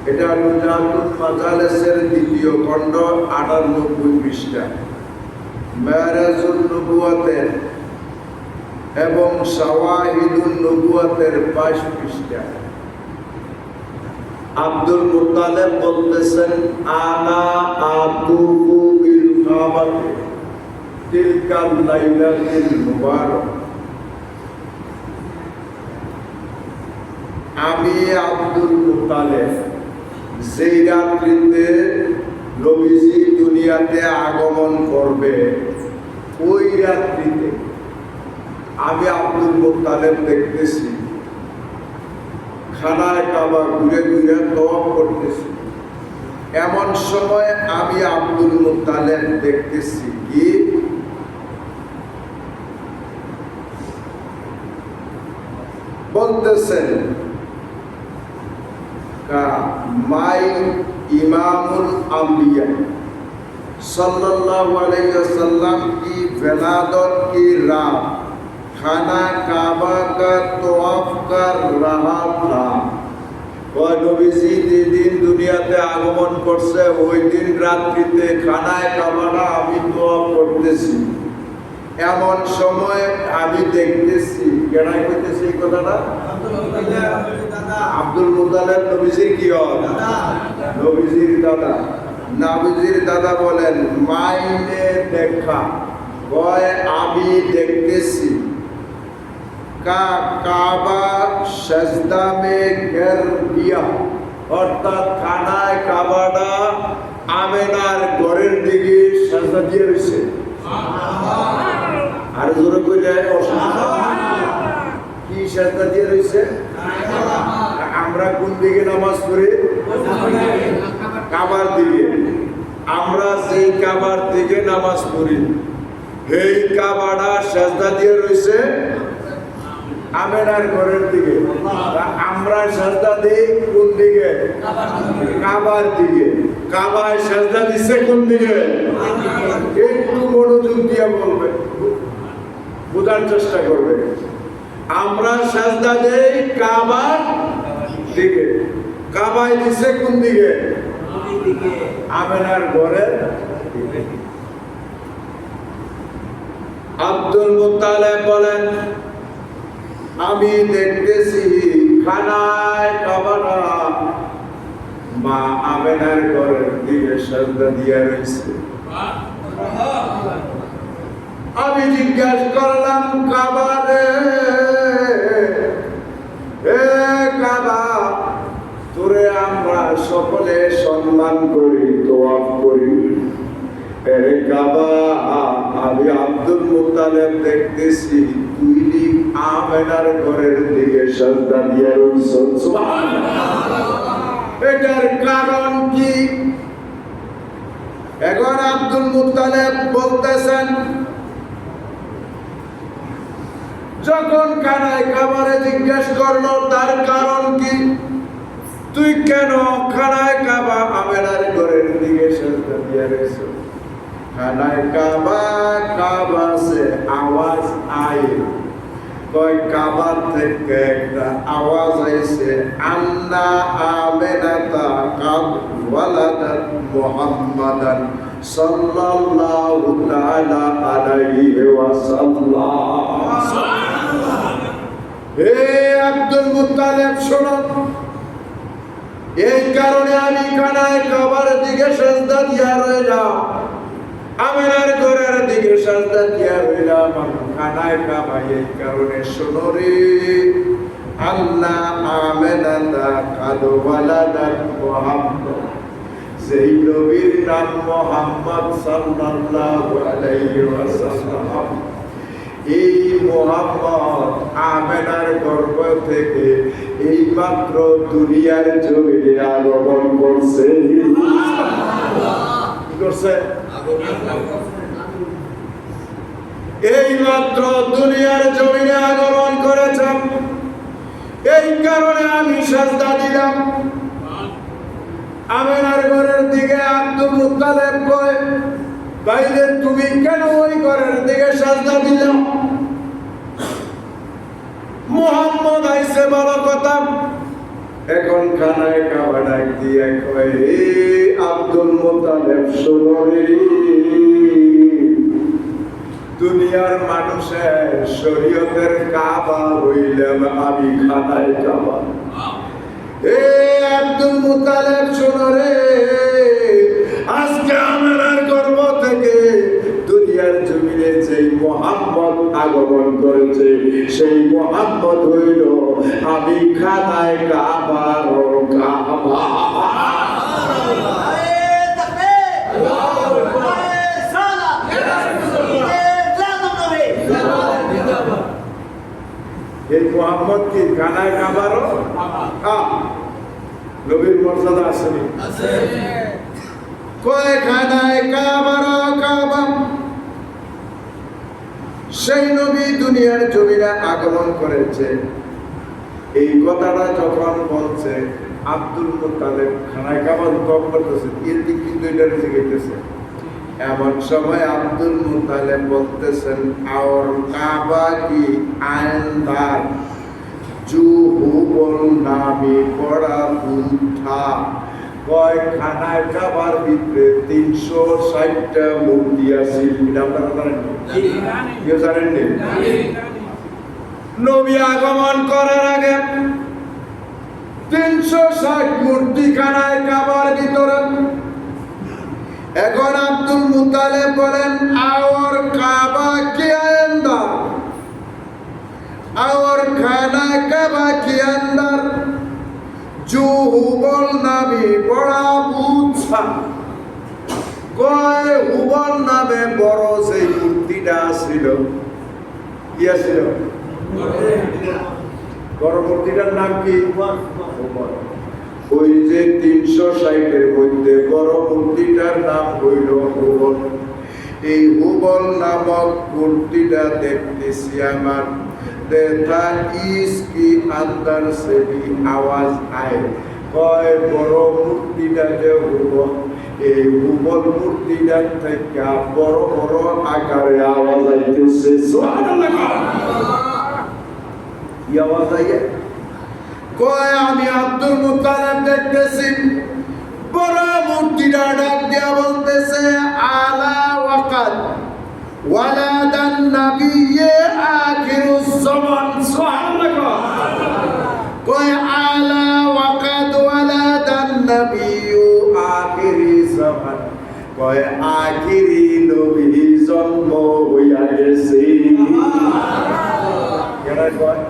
এটা নুজাতুল মাজালিসের দ্বিতীয় খণ্ড 98 পৃষ্ঠা, মেরাজুন নবুওয়াতের এবং শাওয়াহিদুন নবুওয়াতের 22 পৃষ্ঠা। আব্দুল মুত্তালিব বলতেছেন, আনা আতুফু বিল কাবাতি তিলকাল লাইলাতিল মুবারক। আমি আব্দুল মুত্তালিব যেই রাত্রিতে নবীজি দুনিয়াতে আগমন করবে, ওই রাত্রিতে আমি আব্দুল মুত্তালিব দেখতেছি খানায় কাবা ঘুরে ঘুরে তওয়াফ করতেছি। এমন সময় আমি আব্দুল মুত্তালিব দেখতেছি কি বলতেছেন, মাই ইমামুল আম্বিয়া सल्लल्लाहु अलैहि वसल्लम की विलादत की रात खाना काबा का तवाफ कर रहा था। ওই নবীজি যেদিন দুনিয়াতে আগমন করছে ওই দিন রাত্রিতে খানায় কাবাটা আমি তওয়াফ করতেছি। এমন সময় আমি দেখতেছি, কেনাই কইতেছি এই কথাটা, আব্দুল মুত্তালিব নবীজির কি হয়? নবীজির দাদা। নবীজির দাদা বলেন, মাইনে দেখা, কয় আমি দেখতেছি কাবা সাজদা মে গির দিয়া, অর্থাৎ খানায় কাবাটা আমেনার ঘরের দিকে সাজদা দিয়ে রয়েছে। আর জোরে কইলে কি সাজদা দিয়ে রয়েছে? আমরা কোন দিকে নামাজ পড়ি? কাবার দিকে। আমরা যেই কাবার দিকে নামাজ পড়ি, এই কাবাটা সাজদা দিয়ে রয়েছে আমেনার ঘরের দিকে। আমরা সাজদা দিই কোন দিকে? কাবার দিকে। কাবায় সাজদা দিচ্ছে কোন দিকে? একটু মনোযোগ দিয়ে বলবে, বোঝার চেষ্টা করবে। আমরা সাজদা দেই কাবার দিকে। কাবায় দিচ্ছে কোন দিকে? আমেনার ঘরের দিকে। আব্দুল মুত্তালিব বলেন, আমি দেখতেছি খানায় কাবাটা মা আমেনার ঘরের দিকে সাজদা দিয়া রয়েছে। আমি জিজ্ঞাসা করলাম, কাবারে, হে কাবা, তোরে আমরা সকলে সম্মান করি, তওয়াফ করি, এরে কাবা, আমি আব্দুল মুত্তালিব দেখতেছি তুই আমেনার ঘরের দিকে সাজদা দিয়ে রইছ। এটার কারণ কি? এখন আব্দুল মুত্তালিব বলতেছেন, যখন খানায় কাবারে জিজ্ঞেস করলো তার কারণ কি, তুই কেন খানায় কাবা আমেনার ঘরের দিকে সাজদা দিয়ে রইছ? খানায় কাবা, কাবা সে আওয়াজ আয়, কয় কাবা থেকে একটা আওয়াজ আইছে, আন্না আমেনাতা কাদ ওয়ালাদাত মুহাম্মাদান সাল্লাল্লাহু তাআলা আলাইহি ওয়াসাল্লাম। হে আব্দুল মুত্তালিব শোনো, এই কারণে আমি খানায় কাবার দিকে সাজদা দিয়া রইলাম, আমেনার ঘরের দিকে সাজদা দিয়া রইলাম, খানায় কাবা। এই কারণে শোনো রে, আল্লাহ আমেনাতা কাদ ওয়ালাদাত মুহাম্মাদ, সেই নবীর নাম মুহাম্মদ সাল্লাল্লাহু আলাইহি ওয়াসাল্লাম, এই মুহাম্মদ আমেনার গর্ভ থেকে এই মাত্র দুনিয়ার জমিনে আগমন করছে। কি করছে? এই মাত্র দুনিয়ার জমিনে আগমন করেছেন। এই কারণে আমি সাজদা দিলাম আমেনার ঘরের দিকে। আব্দুল মুত্তালিব কয়, বাইরে তুমি কেন ওই ঘরের দিকে সাজদা দিলাম? মুহাম্মদ আইছে বড় কথা, এখন খানায় কাবা ডাক দিয়ে দিয়া কয়, হে আব্দুল মুত্তালিব শোনো রে, দুনিয়ার মানুষের শরীয়তের কাবা হইলাম আমি খানায় কাবা। হে আব্দুল মুত্তালিব শোনো রে, আজকে আমার গর্ব থেকে দুনিয়ার জমিনে যেই মুহাম্মদ আগমন করেছে সেই মুহাম্মদ হইল আমি খানায় কাবার কাবা। এই মুহাম্মদ কি খানায় কাবারও নবীর মর্যাদা আসেনি? কয় খানায় কাবারও কাবা। সেই নবী দুনিয়ার জমিনে আগমন করেছে। এই কথাটা যখন বলছে আব্দুল মুত্তালিব খানায় কাবা তপ করতেছে, এর দিক কিন্তু এটা জিজ্ঞেস। এমন সময় আব্দুল মুত্তালিব বলতেছেন, আর কাবা কি আইনদার জুহুবল নামি পড়া বুদ্ধা। কয় খানায় কাবার ভিতরে 360টা মূর্তি আছে। আপনারা জানেন? কেউ জানেন না? নবী আগমন করার আগে 360 মূর্তি খানায় কাবার ভিতরে। এখন আব্দুল মুত্তালিব বলেন, আর কাবা কি আইনদার, আর খানা কাবা কি আইনদার জুহুবল নামে বড়া বুঝা। কয় হুবল নামে বড় সেই মূর্তিটা ছিল, কি ছিল? বড় মূর্তিটার নাম কি? ওই যে 360-এর মধ্যে বড় মূর্তিটার নাম হইল হুবল। এই হুবল নামক মূর্তিটা দেখতেছি আমার দেখা ইসকি আন্দার সে আওয়াজ আয়। কয় বড় মূর্তিটা যে হুবল, এই হুবল মূর্তিটার থেকে বড় বড় আকারে আওয়াজ আইতেছে। কি আওয়াজ আইয়ে? কয় আমি আব্দুল মুত্তালিব দেখতেছি বড় মূর্তিটা ডাক দিয়া বলতেছে, আলা ওয়াকাদ ওয়ালাদান নাবিয়্যে আখিরুজ জামান। সুবহানাল্লাহ। কয় আলা ওয়াকাদ ওয়ালাদান নাবিয়্যু আখিরিজ জামান। কয় আখিরি নবী জন্ম হইয়া গেছে। কেডা কয়?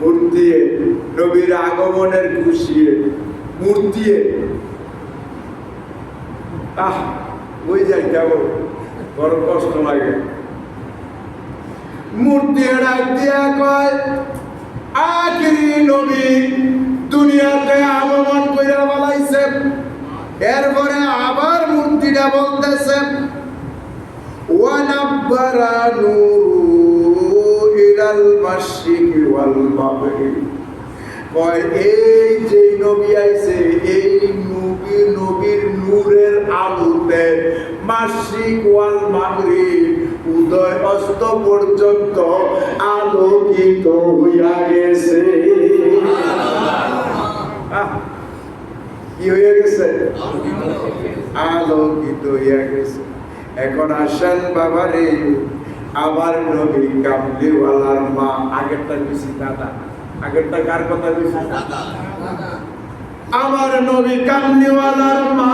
মূর্তি নবীর আগমনের খুশি মূর্তি। ওই যাই কেমন বড় কষ্ট লাগে। মূর্তি ডাক দিয়া কয়, আখিরি নবী দুনিয়াতে আগমন কইরা বলাইছে। এরপরে আবার মূর্তিটা বলতেছে, ওয়ানাব্বারা নূরু ইলাল মাশরিকি ওয়াল মাগরিব। কয় এই যে নবী আইছে, এই নবীর নূরের আলোতে মাশরিক ওয়াল মাগরিব উদয় অস্ত পর্যন্ত আলোকিত হইয়া গেছে। কি হইয়া গেছে? আলোকিত হইয়া গেছে। এখন আসেন বাবারে, আমার নবী কামলিওয়ালার মা, আগেরটা বেশি দাদা, আগেরটা কার কথা বেশি? আমার নবী কামলিওয়ালার মা